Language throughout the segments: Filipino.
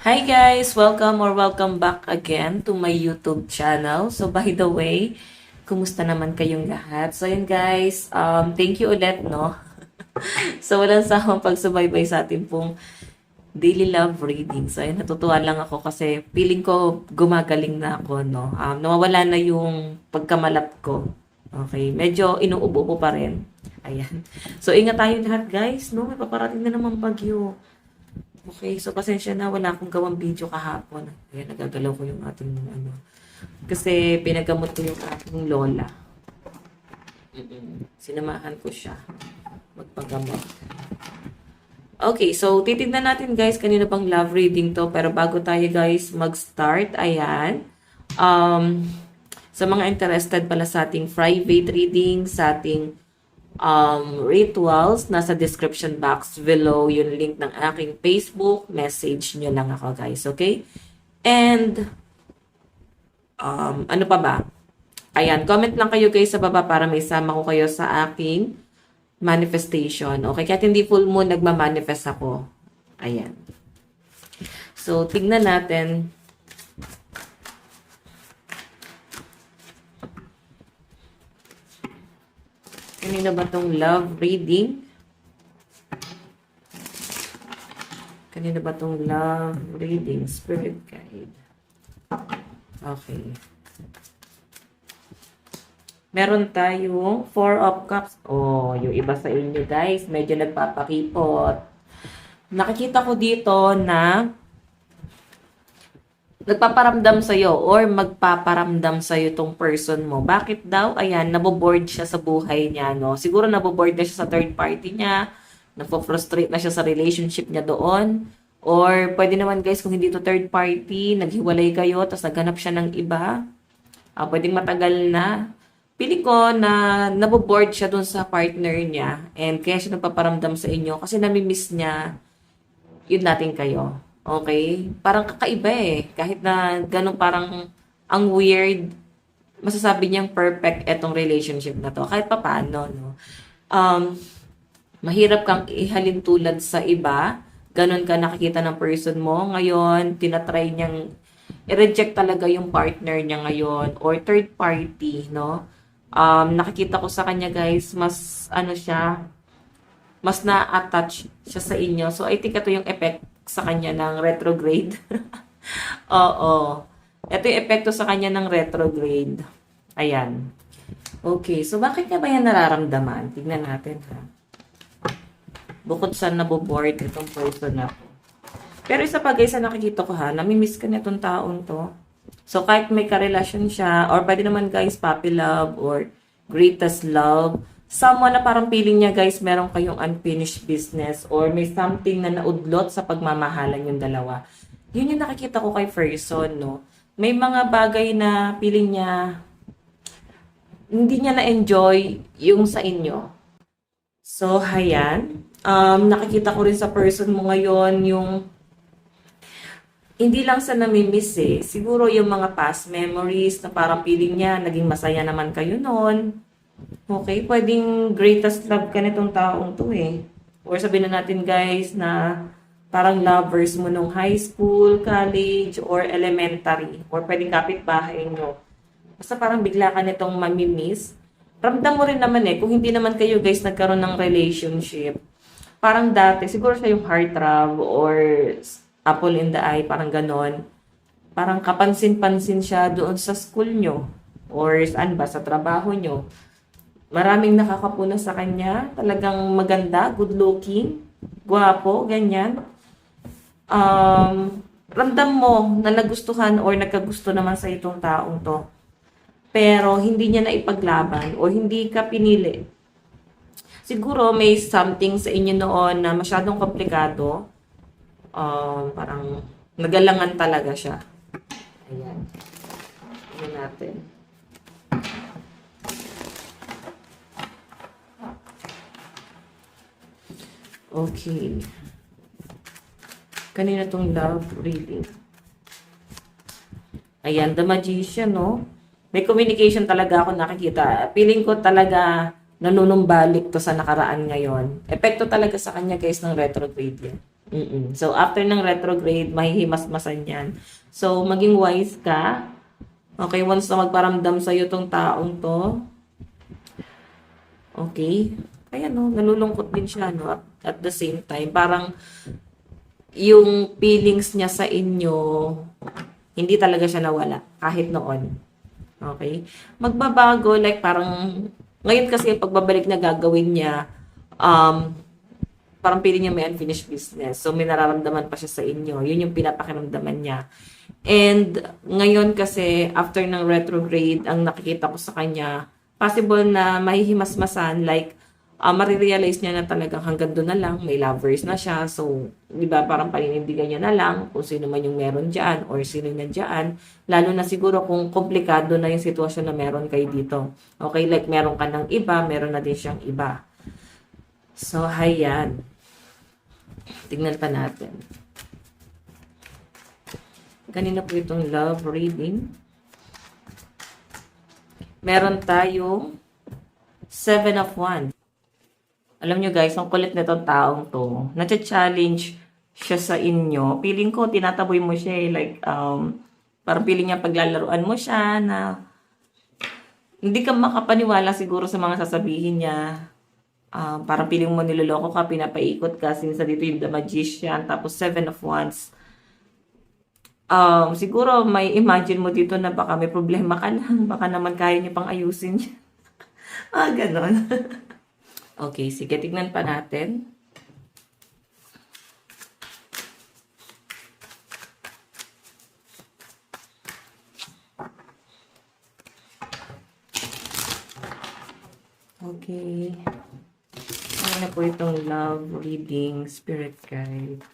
Hi guys! Welcome back again to my YouTube channel. So by the way, kumusta naman kayong lahat? So yun guys, thank you ulit, no? So walang sawang pagsubaybay sa ating pong daily love reading. So ayun, natutuwa lang ako kasi feeling ko gumagaling na ako, no? Nawawala na yung pagkamalat ko. Okay, medyo inuubo pa rin. Ayan. So ingat tayo lahat guys, no? May paparating na naman bagyo. Okay, so pasensya na, wala akong gawang video kahapon. Ayan, nagagalaw ko yung ating ano. Kasi pinagamot ko yung ating lola. Sinamahan ko siya magpagamot. Okay, so titignan natin guys, kanino bang love reading to. Pero bago tayo guys mag-start, ayan. Sa mga interested pala sa ating private reading, sa ating rituals, nasa description box below yung link ng aking Facebook. Message nyo lang ako guys, okay? And, ano pa ba? Ayan, comment lang kayo guys sa baba para may sama ko kayo sa aking manifestation. Okay, kahit hindi full moon, nagmamanifest ako. Ayan. So, tignan natin. Kanina ba tong love reading? Kanina ba tong love reading? Spirit guide. Okay. Meron tayong 4 of cups. Oh, yung iba sa inyo guys, medyo nagpapakipot. Nakikita ko dito na nagpaparamdam sa'yo or magpaparamdam sa'yo tong person mo. Bakit daw? Ayan, naboboard siya sa buhay niya, no? Siguro naboboard na siya sa third party niya, nagpo-frustrate na siya sa relationship niya doon. Or pwede naman guys, kung hindi to third party, naghiwalay kayo, tapos naghanap siya ng iba. Pwedeng matagal na. Pili ko na naboboard siya doon sa partner niya and kaya siya nagpaparamdam sa inyo kasi namimiss niya yun natin kayo. Okay? Parang kakaiba eh. Kahit na ganun parang ang weird, masasabi niyang perfect etong relationship na to. Kahit pa paano, no? Mahirap kang ihalin tulad sa iba. Ganun ka nakikita ng person mo. Ngayon, tinatry niyang i-reject talaga yung partner niya ngayon or third party, no? Nakikita ko sa kanya guys, mas ano siya, mas na-attach siya sa inyo. So, I think ito yung effect sa kanya ng retrograde. Oo. Ito yung epekto sa kanya ng retrograde. Ayan. Okay. So, bakit niya ba yan nararamdaman? Tignan natin, ha. Bukod sa naboboard itong person na to. Pero isa pa, guys, na nakikita ko, ha, namimiss ka na itong taong to. So, kahit may karelasyon siya, or pwede naman, guys, puppy love, or greatest love, someone na parang feeling niya guys, meron kayong unfinished business or may something na naudlot sa pagmamahalan yung dalawa. Yun yung nakikita ko kay person, no? May mga bagay na feeling niya hindi niya na-enjoy yung sa inyo. So, hayan. Nakikita ko rin sa person mo ngayon yung hindi lang sa namimiss eh. Siguro yung mga past memories na parang feeling niya naging masaya naman kayo noon. Okay, pwedeng greatest love ka nitong taong to eh. Or sabihin na natin guys na parang lovers mo nung high school, college, or elementary. Or pwedeng kapitbahay nyo. Basta parang bigla ka nitong mamimiss. Ramdam mo rin naman eh, kung hindi naman kayo guys nagkaroon ng relationship. Parang dati, siguro siya yung heartthrob or apple in the eye, parang ganon. Parang kapansin-pansin siya doon sa school nyo. Or saan ba, sa trabaho nyo. Maraming nakakapuna sa kanya. Talagang maganda, good looking, guwapo, ganyan. Ramdam mo na nagustuhan or nagkagusto naman sa itong taong to. Pero hindi niya na ipaglaban o hindi ka pinili. Siguro may something sa inyo noon na masyadong komplikado. Parang nagalangan talaga siya. Ayan. Tingnan natin. Okay. Kanina tong love reading. Ayan, the magician, no? May communication talaga ako nakikita. Feeling ko talaga nanunumbalik to sa nakaraan ngayon. Epekto talaga sa kanya guys ng retrograde yan. So, after ng retrograde, mahihimas-masan yan. So, maging wise ka. Okay, once na magparamdam sa'yo tong taong to, okay, kaya no, nalulungkot din siya, no, at the same time, parang yung feelings niya sa inyo, hindi talaga siya nawala, kahit noon. Okay? Magbabago, like parang, ngayon kasi yung pagbabalik na gagawin niya, parang feeling niya may unfinished business. So, may nararamdaman pa siya sa inyo. Yun yung pinapakiramdaman niya. And, ngayon kasi, after ng retrograde, ang nakikita ko sa kanya, possible na mahihimasmasan, like, marirealize niya na talagang hanggang doon na lang, may lovers na siya. So, di ba, parang paninindigan niya na lang kung sino man yung meron dyan or sino nandiyan. Lalo na siguro kung komplikado na yung sitwasyon na meron kayo dito. Okay, like meron ka ng iba, meron na din siyang iba. So, hayan. Tignan pa natin. Kanina po itong love reading. Meron tayong 7 of Wands. Alam nyo guys, ang kulit na itong taong to. Nacha-challenge siya sa inyo. Feeling ko, tinataboy mo siya eh. Like, parang feeling niya paglalaruan mo siya na hindi ka makapaniwala siguro sa mga sasabihin niya. Parang feeling mo niloloko ka, pinapaikot ka. Since dito yung The Magician. Tapos 7 of Wands. Siguro may imagine mo dito na baka may problema ka lang. Baka naman kaya niya pang ayusin niya. Ganon. Okay, sige, tignan pa natin. Okay. Ano na po itong love reading, spirit guide.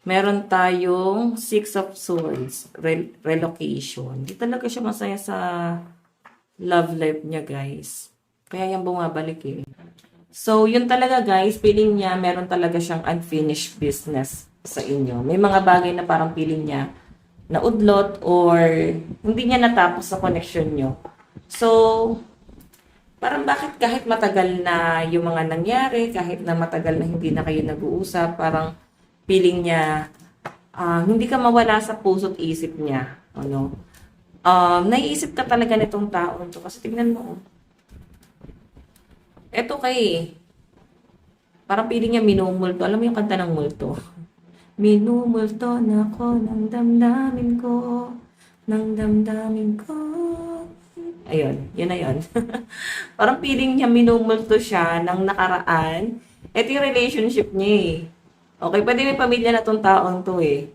Meron tayong 6 of Swords, relocation. Hindi talaga siya masaya sa love life niya, guys. Kaya yan bumabalik eh. So, yun talaga guys, feeling niya, meron talaga siyang unfinished business sa inyo. May mga bagay na parang feeling niya na udlot or hindi niya natapos sa connection niyo. So, parang bakit kahit matagal na yung mga nangyari, kahit na matagal na hindi na kayo nag-uusap, parang feeling niya, hindi ka mawala sa puso't isip niya. Ano? Naiisip ka talaga nitong taon to kasi tingnan mo, eto kay, parang feeling niya minumulto. Alam mo yung kanta ng multo? Minumulto na ko ng damdamin ko, ng damdamin ko. Ayun, yun na yun. Parang feeling niya minumulto siya ng nakaraan. Ito yung relationship niya eh. Okay, pwede may pamilya na tong taong to eh.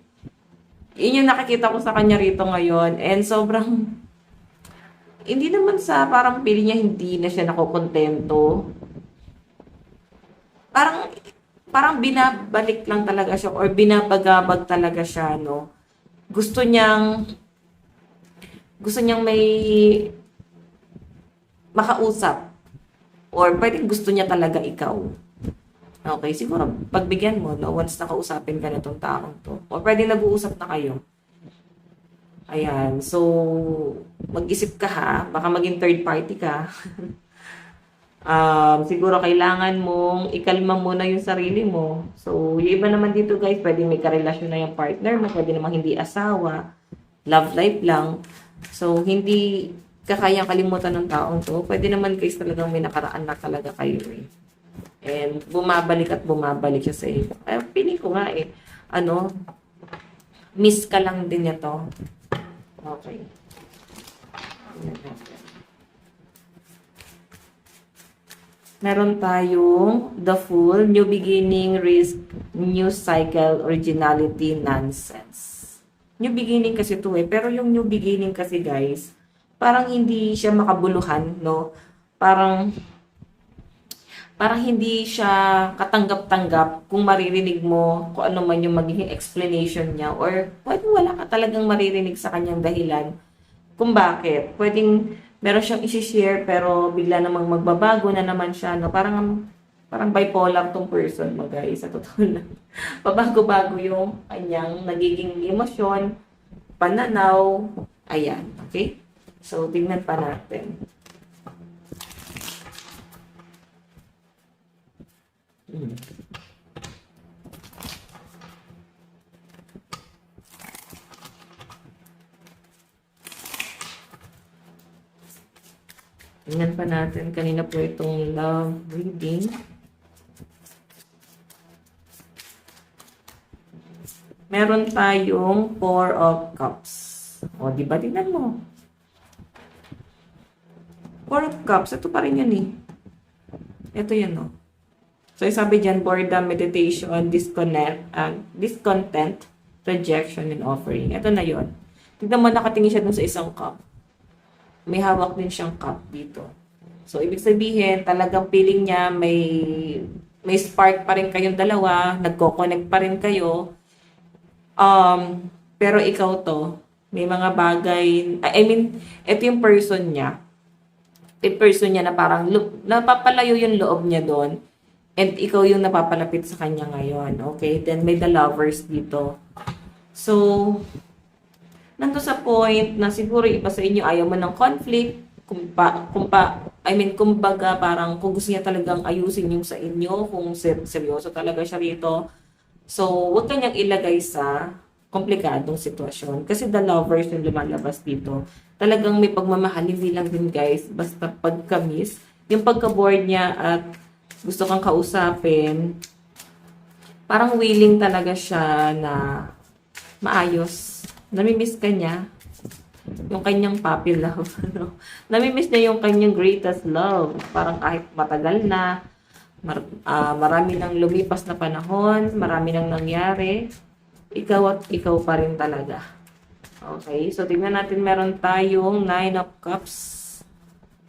Yun yung nakikita ko sa kanya rito ngayon. And sobrang, hindi naman sa parang feeling niya hindi na siya nakokontento. Parang binabalik lang talaga siya or binabagabag talaga siya, no? Gusto niyang may makausap. Or pwedeng gusto niya talaga ikaw. Okay, siguro pagbigyan mo, no, once nakausapin ka na itong taong to. O pwedeng nag-uusap na kayo. Ayan, so mag-isip ka ha, baka maging third party ka. Siguro kailangan mong ikalma muna yung sarili mo. So, yung iba naman dito guys, pwede may karelasyon na yung partner mo, pwede namang hindi asawa, love life lang. So, hindi kakayang kalimutan ng taong to. Pwede naman guys talagang may nakaraan na talaga kayo eh. And bumabalik at bumabalik siya sa iyo. Feeling ko nga eh, miss ka lang din ito. Okay. Meron tayong The Fool, New Beginning, Risk, New Cycle, Originality, Nonsense. New Beginning kasi ito eh. Pero yung New Beginning kasi guys, parang hindi siya makabuluhan, no? Parang hindi siya katanggap-tanggap kung maririnig mo kung ano man yung magiging explanation niya or pwedeng wala ka talagang maririnig sa kanyang dahilan kung bakit. Pwedeng meron siyang isi-share pero bigla namang magbabago na naman siya. No? Parang bipolar tong person mo guys. Sa totoo lang. Pabago-bago yung kanyang nagiging emosyon, pananaw. Ayan. Okay? So, tingnan pa natin. Mm. Tingnan pa natin. Kanina po itong love reading. Meron tayong Four of Cups. O, di ba? Tingnan mo. Four of Cups. Ito pa rin yun eh. Ito yan, no? So, sabi dyan, boredom, meditation, discontent, rejection, and offering. Ito na yon. Tignan mo, nakatingin siya dun sa isang cup. May hawak din siyang cup dito. So, ibig sabihin, talagang feeling niya may spark pa rin kayong dalawa, nagko-connect pa rin kayo. Pero ikaw to, may mga bagay, ito yung person niya. Yung person niya na parang napapalayo yung loob niya doon. And ikaw yung napapalapit sa kanya ngayon. Okay? Then may the lovers dito. So, nandun sa point na siguro iba sa inyo ayaw mo ng conflict. Kumbaga parang kung gusto niya talagang ayusin yung sa inyo, kung seryoso talaga siya rito. So, huwag kanyang ilagay sa komplikadong sitwasyon. Kasi the lovers yung lumalabas dito. Talagang may pagmamahal, hindi lang din guys. Basta pagka-miss, yung pagka-bored niya at gusto kang kausapin, parang willing talaga siya na maayos. Namimiss ka niya. Yung kanyang puppy love. Ano? Namimiss niya yung kanyang greatest love. Parang kahit matagal na, marami nang lumipas na panahon, marami nang nangyari, ikaw at ikaw pa rin talaga. Okay, so tingnan natin, meron tayong Nine of Cups.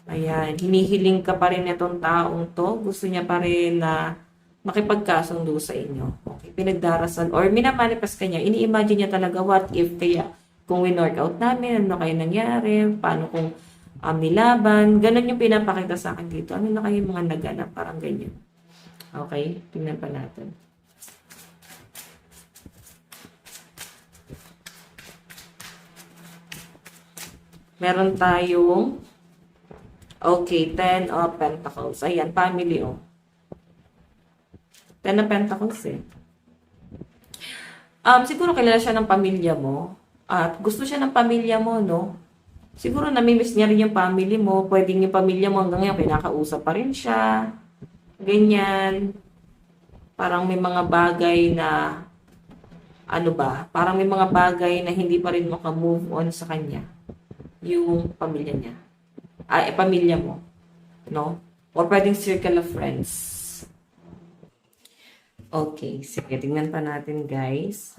Ayan, hinihiling ka pa rin itong taong to. Gusto niya pa rin na makipagkasundo sa inyo. Okay, pinagdarasan or minamanifest ka niya. Ini-imagine niya talaga, what if kaya kung winork out namin, ano kaya nangyari, paano kung nilaban. Ganon yung pinapakita sa akin dito. Ano na kayo mga naganap, parang ganyan. Okay, tingnan pa natin. Meron tayong okay, Ten of Pentacles. Ayan, family, oh. Ten of Pentacles, eh. Siguro kilala siya ng pamilya mo. At gusto siya ng pamilya mo, no? Siguro namimiss niya rin yung family mo. Pwedeng yung pamilya mo hanggang ngayon, pinakausap pa rin siya. Ganyan. Parang may mga bagay na, parang may mga bagay na hindi pa rin maka-move on sa kanya. Yung pamilya niya. Pamilya mo. No? Or pwedeng circle of friends. Okay. Sige, tingnan pa natin, guys.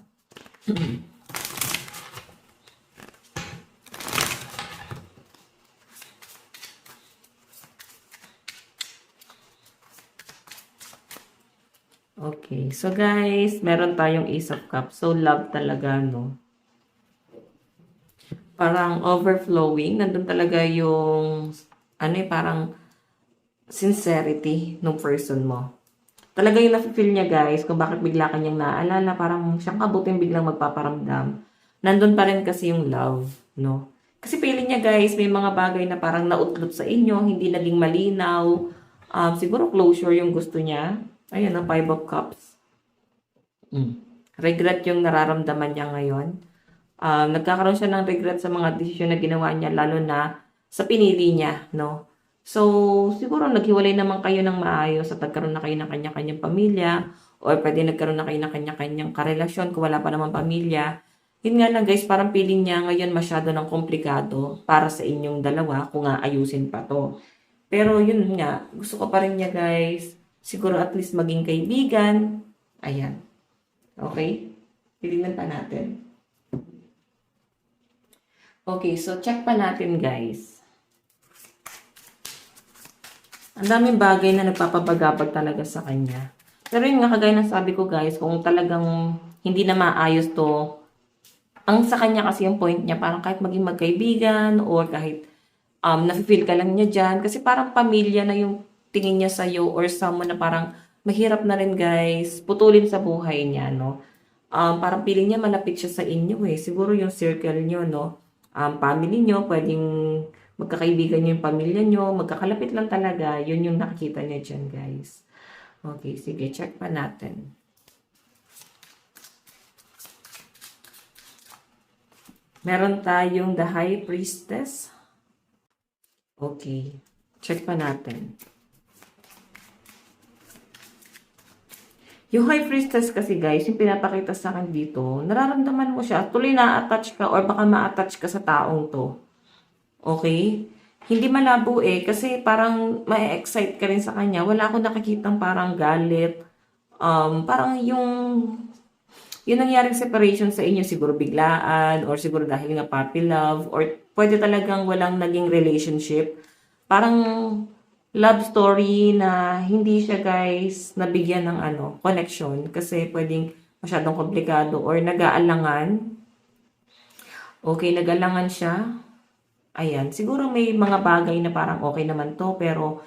Okay. So, guys, meron tayong Ace of Cups. So, love talaga, no? Parang overflowing. Nandun talaga yung, parang sincerity ng person mo. Talaga yung nafe-feel niya, guys, kung bakit bigla kanyang naalala, parang siyang kabuting biglang magpaparamdam. Nandun pa rin kasi yung love, no? Kasi feeling niya, guys, may mga bagay na parang nautlot sa inyo, hindi naging malinaw. Siguro closure yung gusto niya. Ayun, ang Five of Cups. Regret yung nararamdaman niya ngayon. Nagkakaroon siya ng regret sa mga desisyon na ginawa niya, lalo na sa pinili niya, no? So, siguro naghiwalay naman kayo ng maayos at nagkaroon na kayo ng kanya-kanyang pamilya or pwede nagkaroon na kayo ng kanya-kanyang karelasyon kung wala pa naman pamilya. Yun nga lang guys, parang feeling niya ngayon masyado ng komplikado para sa inyong dalawa kung ayusin pa to. Pero yun nga, gusto ko pa rin niya guys, siguro at least maging kaibigan. Ayan. Okay? Titignan pa natin. Okay, so check pa natin guys. Ang daming bagay na nagpapabagabag talaga sa kanya. Pero yun nga, kagaya ng sabi ko guys, kung talagang hindi na maayos to, ang sa kanya kasi yung point niya, parang kahit maging magkaibigan or kahit nafe-feel ka lang niya dyan, kasi parang pamilya na yung tingin niya sa'yo or someone na parang mahirap na rin guys, putulin sa buhay niya, no? Parang feeling niya malapit siya sa inyo eh. Siguro yung circle niyo, no? Family nyo, pwedeng magkakaibigan nyo yung pamilya nyo, magkakalapit lang talaga, yun yung nakikita niya dyan, guys. Okay, sige, check pa natin. Meron tayong the High Priestess. Okay, check pa natin. Yung High Priestess kasi guys, yung pinapakita sa akin dito, nararamdaman mo siya, tuloy na-attach ka or baka ma-attach ka sa taong to. Okay? Hindi malabo kasi parang ma-excite ka rin sa kanya. Wala akong nakikitang parang galit. Parang yung nangyaring separation sa inyo, siguro biglaan, or siguro dahil nga puppy love, or pwede talagang walang naging relationship. Parang love story na hindi siya guys nabigyan ng connection kasi pwedeng masyadong komplikado or nag-aalangan. Okay, nag-aalangan siya. Ayan, siguro may mga bagay na parang okay naman to pero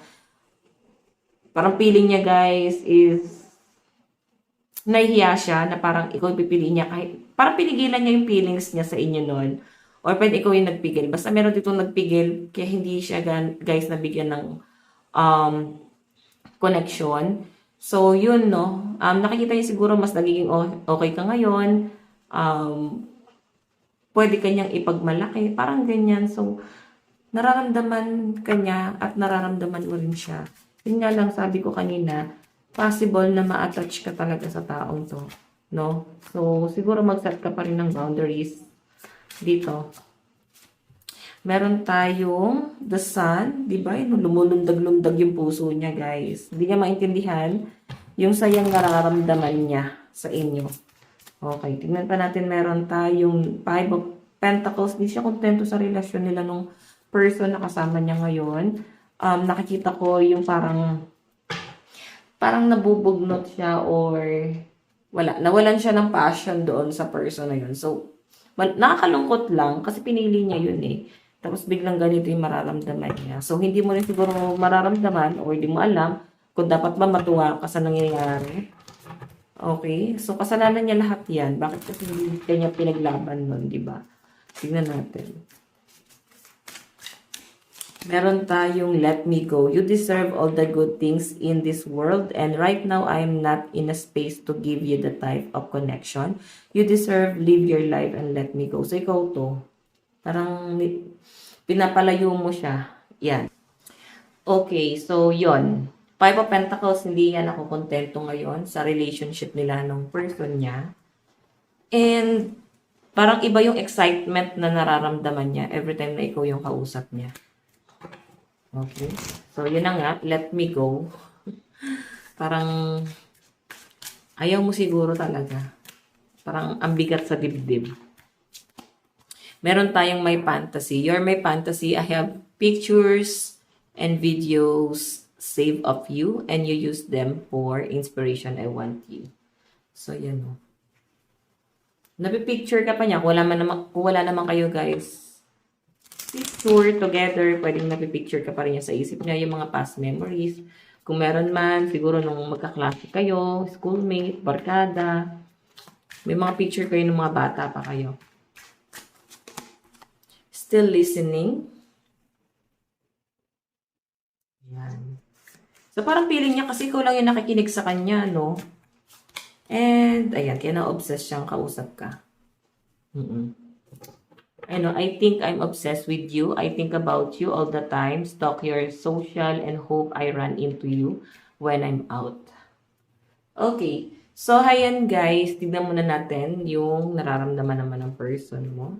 parang feeling niya guys is nahihiya siya na parang ikaw pipiliin niya kahit parang pinigilan niya yung feelings niya sa inyo noon. Or pwede ikaw yung nagpigil. Basta meron dito nagpigil kaya hindi siya guys nabigyan ng connection. So, yun, no? Nakikita niya siguro mas nagiging okay ka ngayon. Pwede kanyang ipagmalaki. Parang ganyan. So, nararamdaman kanya at nararamdaman mo rin siya. Yun nga lang sabi ko kanina, possible na ma-attach ka talaga sa taong to. No? So, siguro mag-set ka pa rin ng boundaries dito. Meron tayong the sun, di ba? Lumulundag-lundag yung puso niya, guys. Hindi niya maintindihan yung sayang nararamdaman niya sa inyo. Okay, tingnan pa natin. Meron tayong Five of Pentacles. Hindi siya kontento sa relasyon nila nung person na kasama niya ngayon. Nakikita ko yung parang nabubugnot siya or nawalan siya ng passion doon sa person na yun. So, nakakalungkot lang kasi pinili niya yun Tapos biglang ganito yung mararamdaman niya. So, hindi mo rin siguro mararamdaman or hindi mo alam kung dapat ba matuwa ka sa nangyayari. Okay? So, kasalanan niya lahat yan. Bakit kasi hindi kanya pinaglaban nun, di ba? Tingnan natin. Meron tayong let me go. You deserve all the good things in this world and right now I am not in a space to give you the type of connection. You deserve live your life and let me go. So ikaw to, parang pinapalayo mo siya. Yan. Okay, so yon. Five of Pentacles, hindi yan ako kontento ngayon sa relationship nila nung person niya. And parang iba yung excitement na nararamdaman niya every time na ikaw yung kausap niya. Okay. So, yun na nga. Let me go. Parang, ayaw mo siguro talaga. Parang ambigat sa dibdib. Meron tayong my fantasy. You're my fantasy. I have pictures and videos saved of you and you use them for inspiration. I want you. So, yan o. Napipicture ka pa niya. Kung wala naman kayo, guys. Picture together, pwedeng napipicture ka pa rin niya sa isip niya, yung mga past memories. Kung meron man, siguro nung magkaklase kayo, schoolmate, barkada, may mga picture kayo ng mga bata pa kayo. Still listening. Yan. So, parang feeling niya kasi ikaw lang yung nakikinig sa kanya, no? And, ayan, kaya na-obsess siyang kausap ka. I think I'm obsessed with you. I think about you all the time. Stalk your social and hope I run into you when I'm out. Okay. So, ayan guys. Tignan muna natin yung nararamdaman naman ng person mo.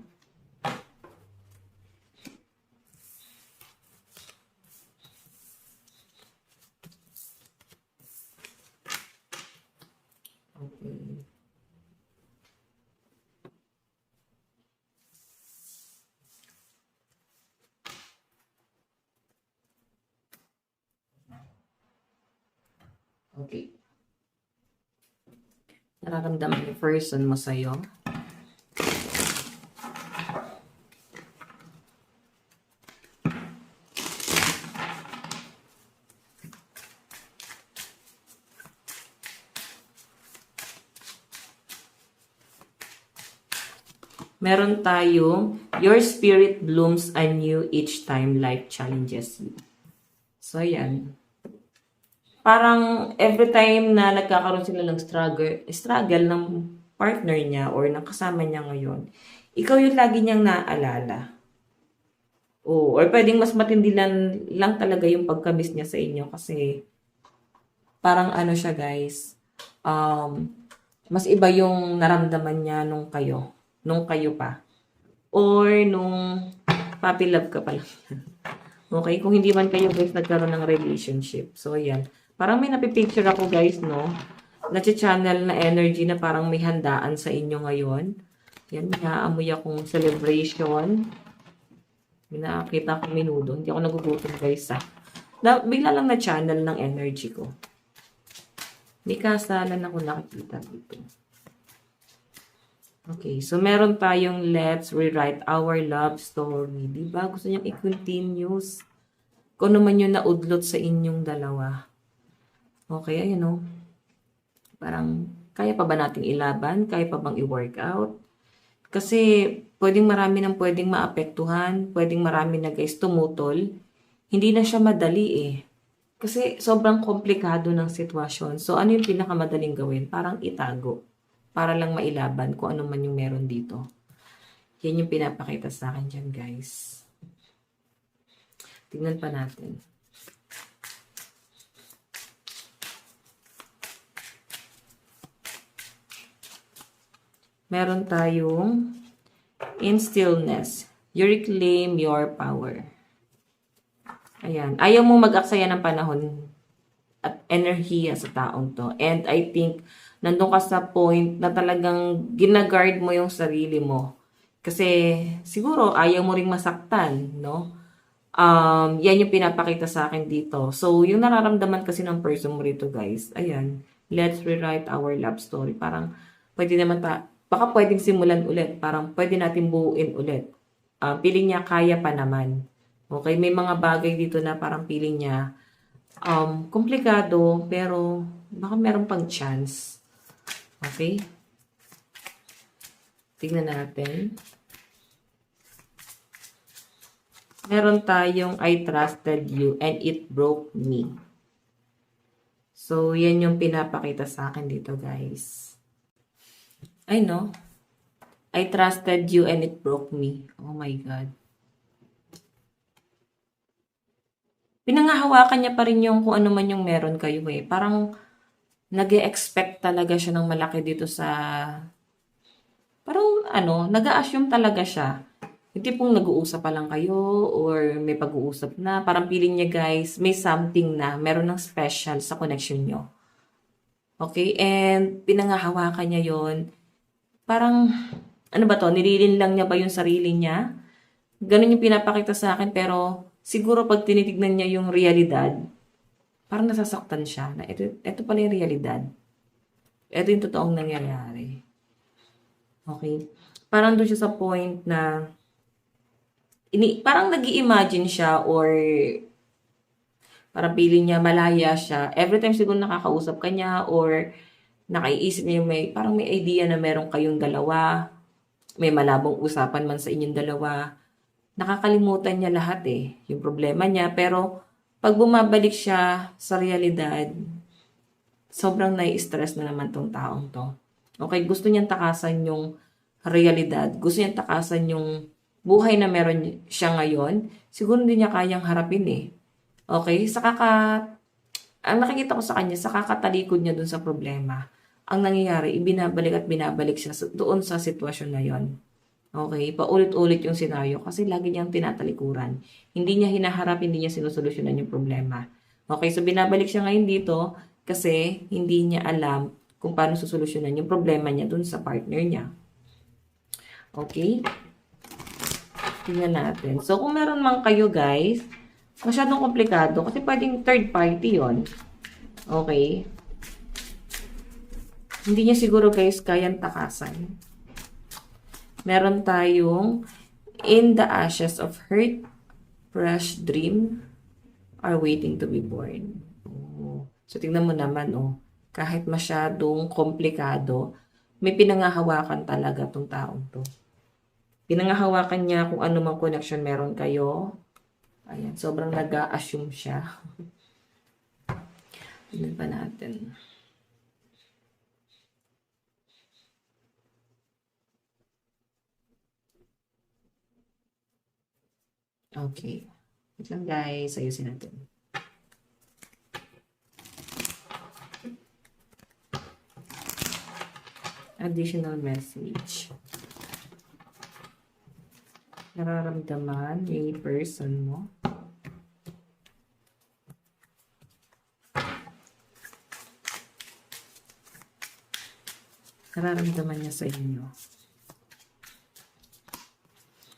Okay. Okay. Nararamdaman yung person mo sa'yo. Meron tayong your spirit blooms anew each time life challenges you. So, yan. Parang every time na nagkakaroon sila ng struggle ng partner niya or ng kasama niya ngayon, ikaw yung lagi niyang naaalala. Oo, or pwedeng mas matindi lang talaga yung pagka-miss niya sa inyo kasi parang ano siya guys, um, mas iba yung naramdaman niya nung kayo pa. Or nung puppy love ka pa lang. Okay, kung hindi man kayo guys nagkaroon ng relationship. So, ayan. Parang may napipicture ako guys, no? Nachi-channel na energy na parang may handaan sa inyo ngayon. Yan, may naamoy akong celebration. May nakakita akong minudo. Hindi ako nagugutom guys, ha. Bigla lang na-channel ng energy ko. May kasalan ako nakikita dito. Okay, so meron tayong let's rewrite our love story. Diba? Gusto niyang i-continuous. Kung naman yung naudlot sa inyong dalawa. Okay, ayun o. Parang, kaya pa ba nating ilaban? Kaya pa bang i-workout? Kasi, pwedeng marami nang pwedeng maapektuhan. Pwedeng marami na guys tumutol. Hindi na siya madali eh. Kasi, sobrang komplikado ng sitwasyon. So, ano yung pinakamadaling gawin? Parang itago. Para lang mailaban kung ano man yung meron dito. Yan yung pinapakita sa akin dyan, guys. Tingnan pa natin. Meron tayong in stillness. You reclaim your power. Ayan. Ayaw mo mag-aksaya ng panahon at enerhiya sa taong to. And I think, nandun ka sa point na talagang ginaguard mo yung sarili mo. Kasi, siguro, ayaw mo ring masaktan, no? Yan yung pinapakita sa akin dito. So, yung nararamdaman kasi ng person mo rito, guys, ayan, let's rewrite our love story. Parang, pwede naman baka pwedeng simulan ulit. Parang, pwede natin buuin ulit. Feeling niya, kaya pa naman. Okay, may mga bagay dito na parang feeling niya, komplikado, pero baka meron pang chance. Okay? Tingnan natin. Meron tayong I trusted you and it broke me. So, yan yung pinapakita sa akin dito, guys. I know. I trusted you and it broke me. Oh my God. Pinangahawakan niya pa rin yung kung ano man yung meron kayo eh. Parang nag-e-expect talaga siya ng malaki dito sa... Parang ano, nag-a-assume talaga siya. Yung tipong nag-uusap pa lang kayo or may pag-uusap na. Parang feeling niya guys, may something na. Meron ng special sa connection nyo. Okay? And pinangahawakan niya yon. Parang, ano ba to? Nililin lang niya ba yung sarili niya? Ganun yung pinapakita sa akin pero siguro pag tinitignan niya yung realidad, parang nasasaktan siya na ito pala yung realidad. Ito yung totoong nangyayari. Okay? Parang doon siya sa point na parang nag-i-imagine siya or parang feeling niya malaya siya. Every time siguro nakakausap ka niya or nakaiisip niya parang may idea na meron kayong dalawa, may malabong usapan man sa inyong dalawa, nakakalimutan niya lahat eh, yung problema niya. Pero, pag bumabalik siya sa realidad, sobrang nai-stress na naman tong taong to. Okay, gusto niyang takasan yung realidad. Gusto niyang takasan yung buhay na meron siya ngayon. Siguro hindi niya kayang harapin eh. Okay, ang nakikita ko sa kanya, sa kakatalikod niya dun sa problema, ang nangyayari, ibinabalik at binabalik siya doon sa sitwasyon na yon. Okay, paulit-ulit yung senaryo kasi lagi niyang tinatalikuran. Hindi niya hinaharap, hindi niya sinusolusyonan yung problema. Okay, so binabalik siya ngayon dito kasi hindi niya alam kung paano susolusyonan yung problema niya dun sa partner niya. Okay? Tingnan natin. So, kung meron man kayo guys, masyadong komplikado kasi pwedeng third party yon. Okay? Hindi niya siguro guys kayang takasan. Meron tayong in the ashes of hurt, fresh dream are waiting to be born. Oh. So, tingnan mo naman, oh. Kahit masyadong komplikado, may pinangahawakan talaga tong taong to. Pinangahawakan niya kung ano mang connection meron kayo. Ayan, sobrang nag-a-assume siya. Tignan pa natin. Okay. Wait lang guys, ayusin natin. Additional message. Nararamdaman yung person mo. Nararamdaman niya sa inyo.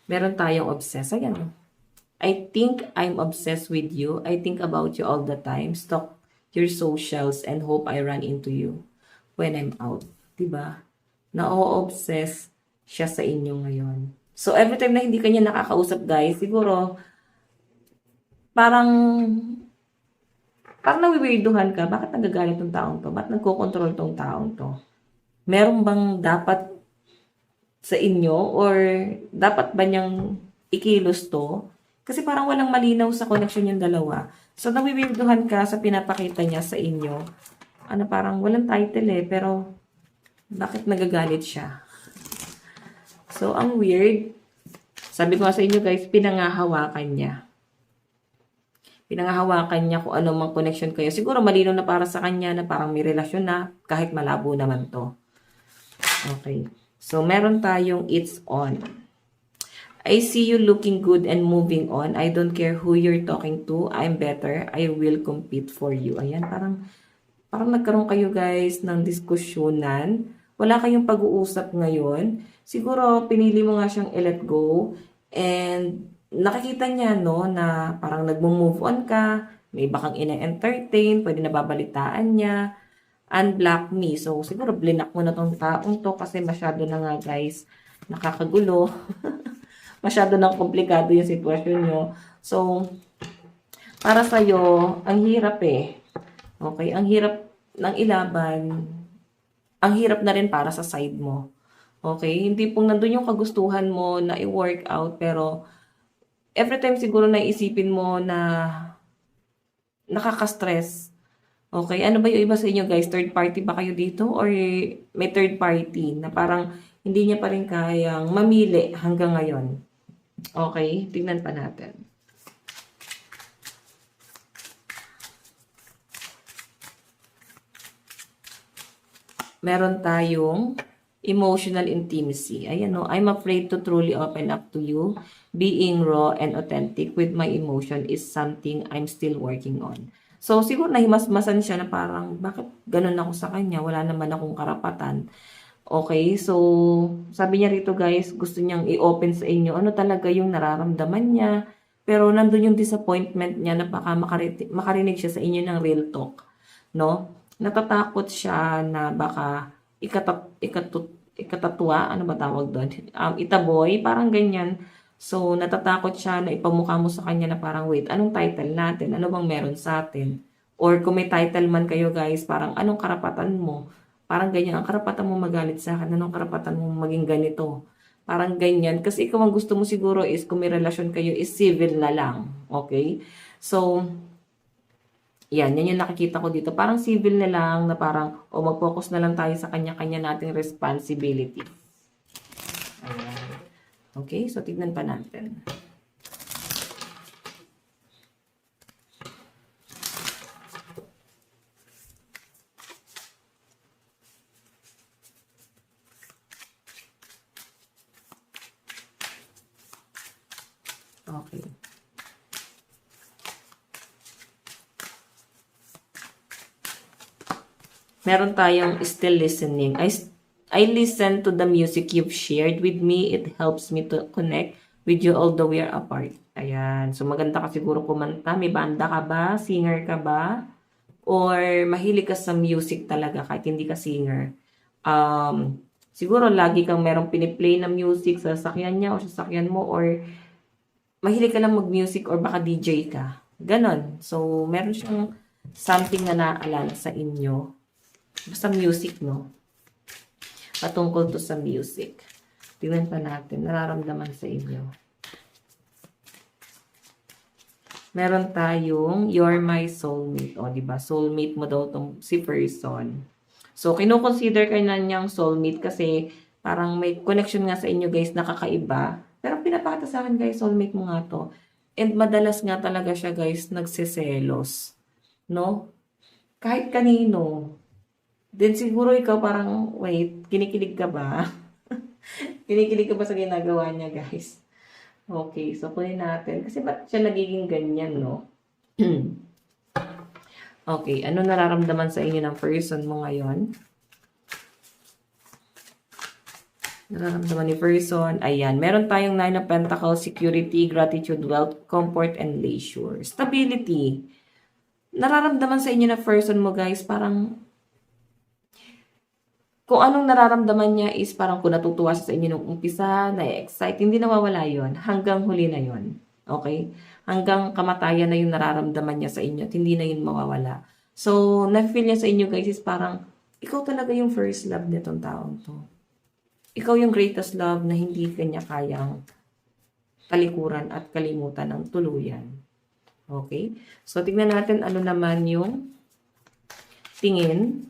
Meron tayong obsessed. Ayan. I think I'm obsessed with you. I think about you all the time. Stalk your socials and hope I run into you when I'm out. Diba? Na-o-obsess siya sa inyo ngayon. So, every time na hindi kanya nakakausap, guys, siguro, parang nawiwirduhan ka. Bakit nagagalit tong taong to? Bakit nagkocontrol tong taong to? Meron bang dapat sa inyo? Or dapat ba niyang ikilos to? Kasi parang walang malinaw sa connection yung dalawa. So, nawiwirduhan ka sa pinapakita niya sa inyo. Ano, parang walang title eh, pero bakit nagagalit siya? So, ang weird. Sabi ko nga sa inyo guys, pinangahawakan niya. Pinangahawakan niya kung ano mang connection kayo. Siguro malinaw na para sa kanya na parang may relasyon na kahit malabo naman to. Okay. So, meron tayong it's on. I see you looking good and moving on. I don't care who you're talking to. I'm better. I will compete for you. Ayan, parang nagkaroon kayo guys ng diskusyonan. Wala kayong pag-uusap ngayon. Siguro, pinili mo nga siyang i-let go. And nakikita niya, no, na parang nagmo-move on ka. May iba kang ina-entertain. Pwede nababalitaan niya. Unblock me. So, siguro, blinak mo na tong taong to kasi masyado na nga guys, nakakagulo. Masyado nang komplikado yung sitwasyon nyo. So, para sa'yo, ang hirap eh. Okay? Ang hirap ng ilaban. Ang hirap na rin para sa side mo. Okay? Hindi pong nandun yung kagustuhan mo na i-work out, pero every time siguro naisipin mo na nakaka-stress. Okay? Ano ba yung iba sa inyo guys? Third party ba kayo dito? Or may third party na parang hindi niya pa rin kayang mamili hanggang ngayon? Okay, tingnan pa natin. Meron tayong emotional intimacy. Ayan no, I'm afraid to truly open up to you. Being raw and authentic with my emotion is something I'm still working on. So, siguro nahimasmasan siya na parang, bakit ganun ako sa kanya? Wala naman akong karapatan. Okay, so sabi niya rito guys, gusto niyang i-open sa inyo ano talaga yung nararamdaman niya. Pero nandun yung disappointment niya na baka makarinig siya sa inyo ng real talk. No? Natatakot siya na baka ikatatwa, ano ba tawag doon? Itaboy, parang ganyan. So, natatakot siya na ipamukha mo sa kanya na parang, wait, anong title natin? Ano bang meron sa atin? Or kung may title man kayo guys, parang anong karapatan mo? Parang ganyan, ang karapatan mo magalit sa akin, anong karapatan mo maging ganito? Parang ganyan. Kasi ikaw ang gusto mo siguro is kung may relasyon kayo is civil na lang. Okay? So, yan yung nakikita ko dito. Parang civil na lang na parang o mag-focus na lang tayo sa kanya-kanya nating responsibility. Ayan. Okay? So, tignan pa natin. Okay. Meron tayong still listening. I listen to the music you've shared with me. It helps me to connect with you although we are apart. Ayan. So, maganda ka siguro kumanta. May banda ka ba? Singer ka ba? Or mahilig ka sa music talaga kahit hindi ka singer. Siguro lagi kang merong piniplay na music sa sasakyan niya o sa sasakyan mo or mahilig ka lang mag-music or baka DJ ka. Ganon. So, meron siyang something na naaalala sa inyo. Basta music, no? Patungkol to sa music. Tingnan pa natin. Nararamdaman sa inyo. Meron tayong you're my soulmate. O, di ba? Soulmate mo daw tong si person. So, kino-consider ka na niyang soulmate kasi parang may connection nga sa inyo guys na kakaiba. Pero pinapakita sa akin guys, soulmate mo nga to. And madalas nga talaga siya guys nagsiselos. No? Kahit kanino. Then siguro ikaw parang, wait, kinikilig ka ba? Kinikilig ka ba sa ginagawa niya guys? Okay, so kunin natin. Kasi ba't siya nagiging ganyan, no? Okay, ano nararamdaman sa inyo ng person mo ngayon? Nararamdaman ni person. Ayan, meron tayong 9 of Pentacles, security, gratitude, wealth, comfort, and leisure. Stability. Nararamdaman sa inyo na person mo, guys, parang kung anong nararamdaman niya is parang kung natutuwa siya sa inyo nung umpisa, na-excite, hindi nawawala yon hanggang huli na yon. Okay? Hanggang kamatayan na yung nararamdaman niya sa inyo at hindi na yun mawawala. So, na-feel niya sa inyo guys is parang ikaw talaga yung first love nitong taong to. Ikaw yung greatest love na hindi kanya kayang talikuran at kalimutan ng tuluyan. Okay? So, tignan natin ano naman yung tingin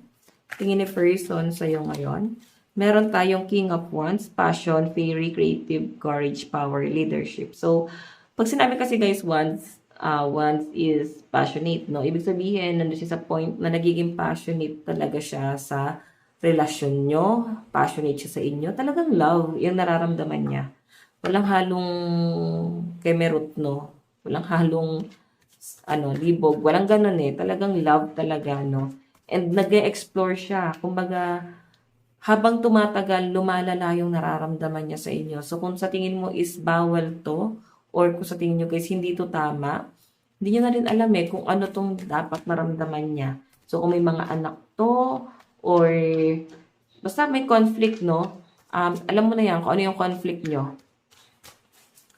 ni person sa'yo ngayon. Meron tayong King of Wands, passion, fairy, creative, courage, power, leadership. So, pag sinabi kasi guys, Wands is passionate, no? Ibig sabihin, nandun siya sa point na nagiging passionate talaga siya sa relasyon nyo. Passionate siya sa inyo. Talagang love, yung nararamdaman niya. Walang halong kemerut, no? Walang halong, libog. Walang ganun eh. Talagang love talaga, no? And nag-e-explore siya. Kumbaga, habang tumatagal, lumalala yung nararamdaman niya sa inyo. So, kung sa tingin mo is bawal to, or kung sa tingin nyo guys, hindi to tama, hindi nyo na rin alam eh kung ano tong dapat maramdaman niya. So, kung may mga anak to, or basta may conflict, no? Alam mo na yan kung ano yung conflict nyo.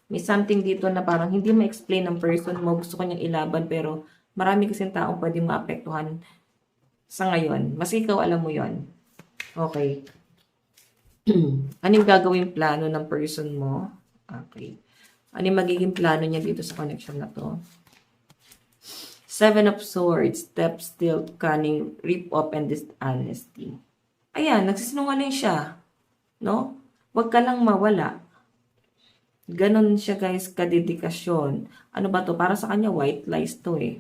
May something dito na parang hindi ma-explain ng person mo, gusto ko niyang ilaban, pero marami kasing taong pwede maapektuhan sa ngayon. Mas ikaw alam mo yon. Okay. Ano yung gagawin plano ng person mo? Okay. Ano yung magiging plano niya dito sa connection na to? 7 of Swords, step still, cunning, rip off, and dishonesty. Ayan, nagsisinungaling siya. No? Huwag ka lang mawala. Ganon siya guys, kadedikasyon. Ano ba to? Para sa kanya, white lies to eh.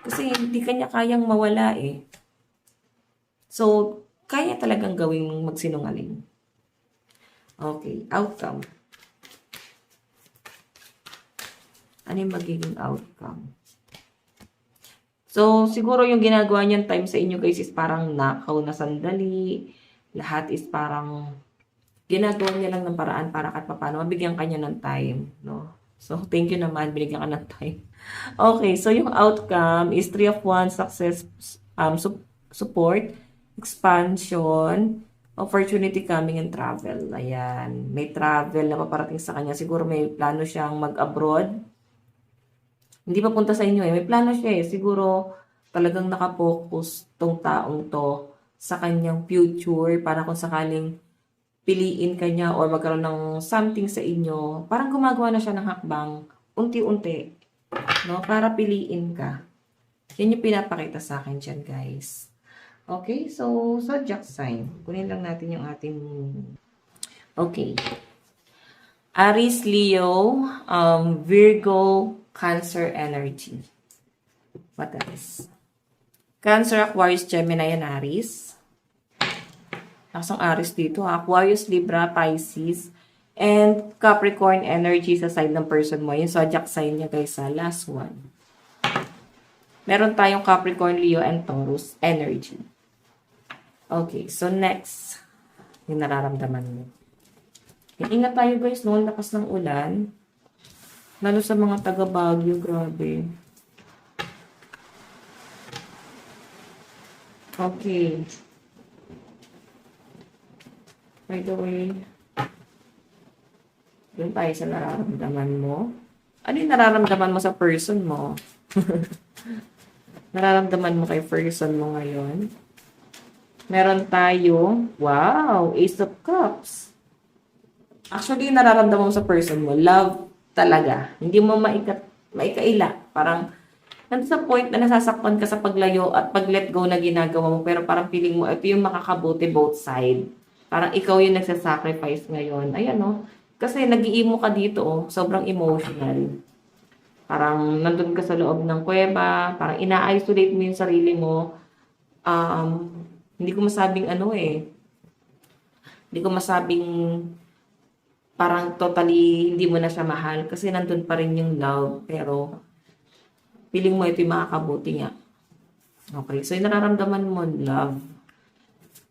Kasi hindi kanya kayang mawala eh. So, kaya talagang gawing magsinungaling. Okay, outcome. Ano yung magiging outcome? So, siguro yung ginagawa niyan time sa inyo guys is parang nakaw na sandali. Lahat is parang ginagawa niya lang ng paraan para kahit paano mabigyan kanya ng time. No? So, thank you naman. Binigyan ka ng time. Okay, so yung outcome is 3 of Wands, success, support, expansion, opportunity coming and travel. Ayan. May travel na paparating sa kanya. Siguro may plano siyang mag-abroad. Hindi pa punta sa inyo eh. May plano siya eh. Siguro talagang nakapokus tong taong to sa kanyang future para kung sakaling piliin ka niya or magkaroon ng something sa inyo. Parang gumagawa na siya ng hakbang unti-unti. No? Para piliin ka. Yan yung pinapakita sa akin dyan guys. Okay, so zodiac sign. Kunin lang natin yung ating... Okay. Aries, Leo, Virgo, Cancer energy. What else? Cancer, Aquarius, Gemini, and Aries. Lakas ang Aries dito. Aquarius, Libra, Pisces, and Capricorn energy sa side ng person mo. Yung zodiac sign niya guys sa last one. Meron tayong Capricorn, Leo, and Taurus energy. Okay, so next, yung nararamdaman mo. Ingat tayo guys, no? Lakas ng ulan. Lalo sa mga taga Baguio, grabe. Okay. By the way, yun tayo sa nararamdaman mo. Ano yung nararamdaman mo sa person mo? Nararamdaman mo kay person mo ngayon? Meron tayo, wow, Ace of Cups. Actually, nararamdaman mo sa person mo, love talaga. Hindi mo maikaila. Parang, nandun sa point na nasasaktan ka sa paglayo at pag-let go na ginagawa mo, pero parang feeling mo, ito yung makakabuti both side. Parang ikaw yung nagsasacrifice ngayon. Ayan, no? Kasi nag-iimo ka dito, oh. Sobrang emotional. Parang nandun ka sa loob ng kuweba, parang ina-isolate mo yung sarili mo. Hindi ko masabing ano eh. Hindi ko masabing parang totally hindi mo na siya mahal kasi nandun pa rin yung love. Pero feeling mo ito yung makakabuti niya. Okay, so yung nararamdaman mo, love.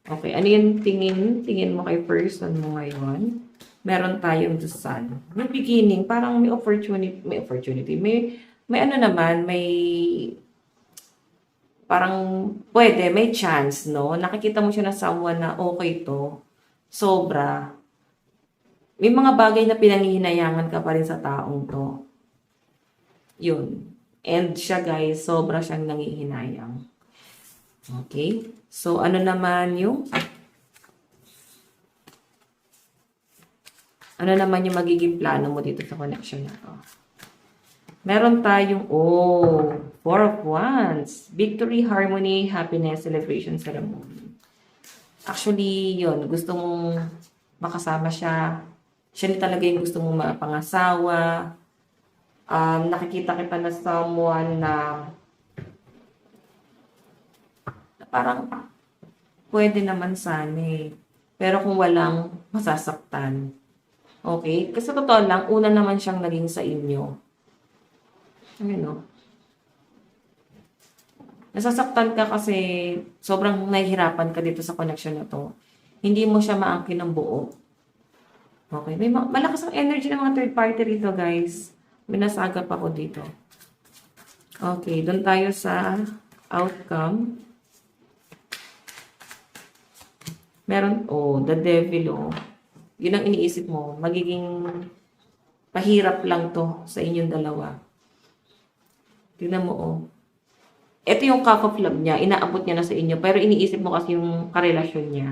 Okay, ano yung tingin mo kay person mo ngayon? Meron tayong the sun. Yung beginning, parang may opportunity, may ano naman, may parang pwede, may chance, no? Nakikita mo siya na someone na okay to, sobra. May mga bagay na pinanghihinayangan ka pa rin sa taong to. Yun. And siya guys, sobra siyang nangihinayang. Okay? So, ano naman yung magiging plano mo dito sa connection na to? Meron tayong, Four of Wands. Victory, harmony, happiness, celebration, ceremony. Actually, yun, gusto mong makasama siya. Siya talaga yung gusto mong mapangasawa. Nakikita kita na someone na parang pwede naman sana eh. Pero kung walang masasaktan. Okay? Kasi totoo lang, una naman siyang naging sa inyo. Ayun, no? Nasasaktan ka kasi sobrang nahihirapan ka dito sa connection na to. Hindi mo siya maangkin ng buo. Okay? May malakas ang energy ng mga third party rito, guys. May nasagap ako dito. Okay, doon tayo sa outcome. Meron, the devil, Yun ang iniisip mo. Magiging pahirap lang to sa inyong dalawa. Tignan mo, Ito yung cup of love niya. Inaabot niya na sa inyo. Pero iniisip mo kasi yung karelasyon niya.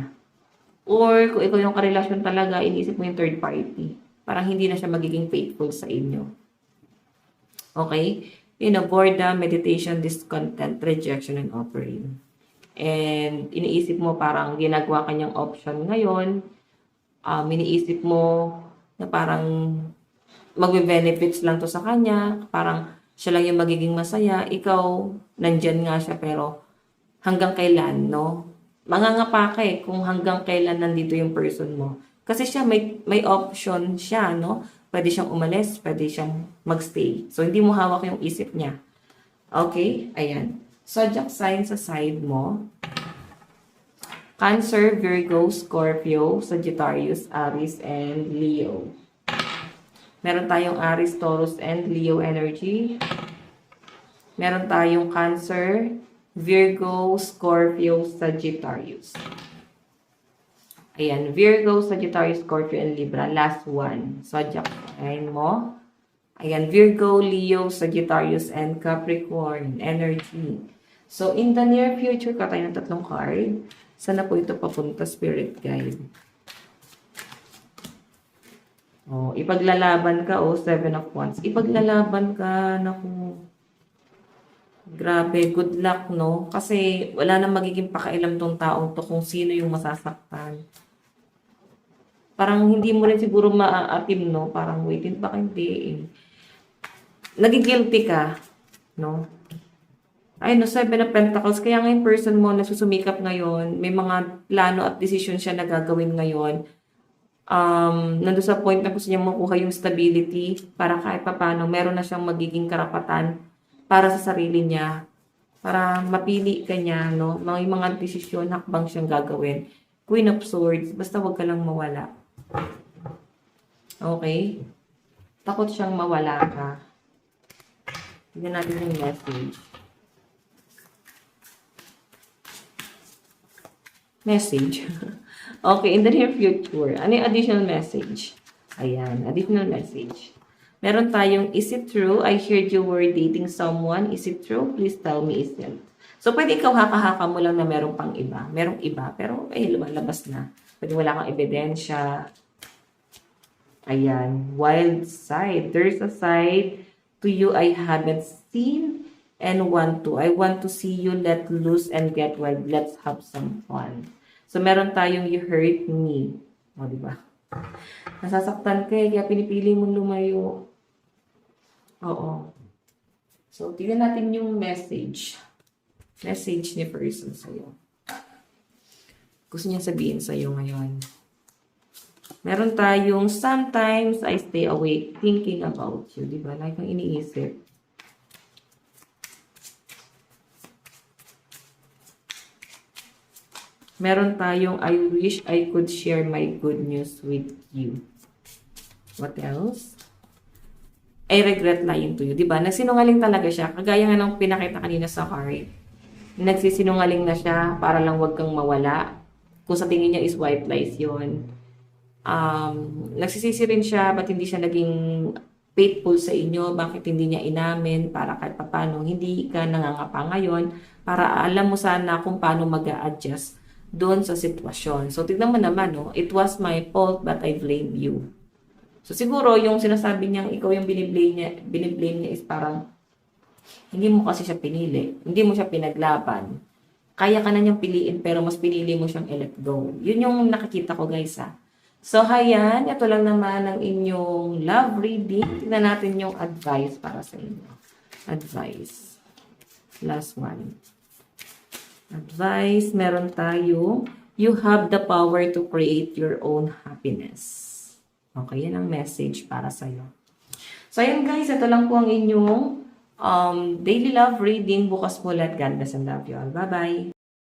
Or kung ikaw yung karelasyon talaga, iniisip mo yung third party. Parang hindi na siya magiging faithful sa inyo. Okay? Boredom, meditation, discontent, rejection, and offering. And iniisip mo parang ginagawa kanyang option ngayon. Iniisip mo na parang magbe-benefits lang to sa kanya. Parang siya lang yung magiging masaya. Ikaw, nandyan nga siya pero hanggang kailan, no? Mangangapa ka kung hanggang kailan nandito yung person mo. Kasi siya, may option siya, no? Pwede siyang umalis, pwede siyang magstay. So, hindi mo hawak yung isip niya. Okay? Ayan. Zodiac sign sa side mo. Cancer, Virgo, Scorpio, Sagittarius, Aries, and Leo. Meron tayong Aries, Taurus, and Leo energy. Meron tayong Cancer, Virgo, Scorpio, Sagittarius. Ayan, Virgo, Sagittarius, Scorpio, and Libra. Last one. Zodiac sign mo. Ayan, Virgo, Leo, Sagittarius, and Capricorn energy. So, in the near future, ka tayo ng 3 card. Sana po ito papunta, Spirit Guide. Ipaglalaban ka, 7 of Wands. Ipaglalaban ka, naku. Grabe, good luck, no? Kasi wala nang magiging pakailam tong taong to kung sino yung masasaktan. Parang hindi mo rin siguro maaatim, no? Parang waitin baka hindi. Nagigilty ka, no? Ay, no, 7 of Pentacles. Kaya nga yung person mo nasusumikap ngayon, may mga plano at decision siya na gagawin ngayon. Nandun sa point na gusto niya makuha yung stability para kahit papano, meron na siyang magiging karapatan para sa sarili niya. Para mapili ka niya, no? May mga desisyon, hakbang siyang gagawin. Queen of Swords, basta wag ka lang mawala. Okay? Takot siyang mawala ka. Tignan natin yung message. Message. Okay, in the near future, ano yung additional message? Ayan, additional message. Meron tayong, is it true? I heard you were dating someone. Is it true? Please tell me, is it? So, pwede ikaw haka-haka mo lang na merong pang iba. Merong iba, pero lumalabas na. Pwede wala kang ebidensya. Ayan, wild side. There's a side to you I haven't seen and want to. I want to see you let loose and get wild. Let's have some fun. So, meron tayong you hurt me. O, diba? Nasasaktan ka kaya pinipili mong lumayo. Oo. So, tignan natin yung message. Message ni person sa'yo. Gusto niya sabihin sa'yo ngayon. Meron tayong, sometimes I stay awake thinking about you. Diba? Like kang iniisip. Meron tayong, I wish I could share my good news with you. What else? I regret lying to you. Diba? Nagsinungaling talaga siya. Kagaya nga ng pinakita kanina sa card. Nagsisinungaling na siya para lang wag kang mawala. Kung sa tingin niya is white lies yun. Nagsisisi rin siya, ba't hindi siya naging faithful sa inyo, bakit hindi niya inamin, para kahit paano, hindi ka nangangapa ngayon, para alam mo sana kung paano mag-a-adjust doon sa sitwasyon. So, tignan mo naman, no? It was my fault, but I blame you. So, siguro, yung sinasabi niyang ikaw yung biniblame niya is parang, hindi mo kasi siya pinili, hindi mo siya pinaglaban. Kaya ka na niyang piliin, pero mas pinili mo siyang i-let go. Yun yung nakikita ko, guys, ha. So, hayan, ito lang naman ang inyong love reading. Tignan natin yung advice para sa inyo. Advice. Last one. Advice, meron tayo. You have the power to create your own happiness. Okay, yan ang message para sa'yo. So, ayan guys, ito lang po ang inyong daily love reading. Bukas po ulit. God bless and love you all. Bye-bye.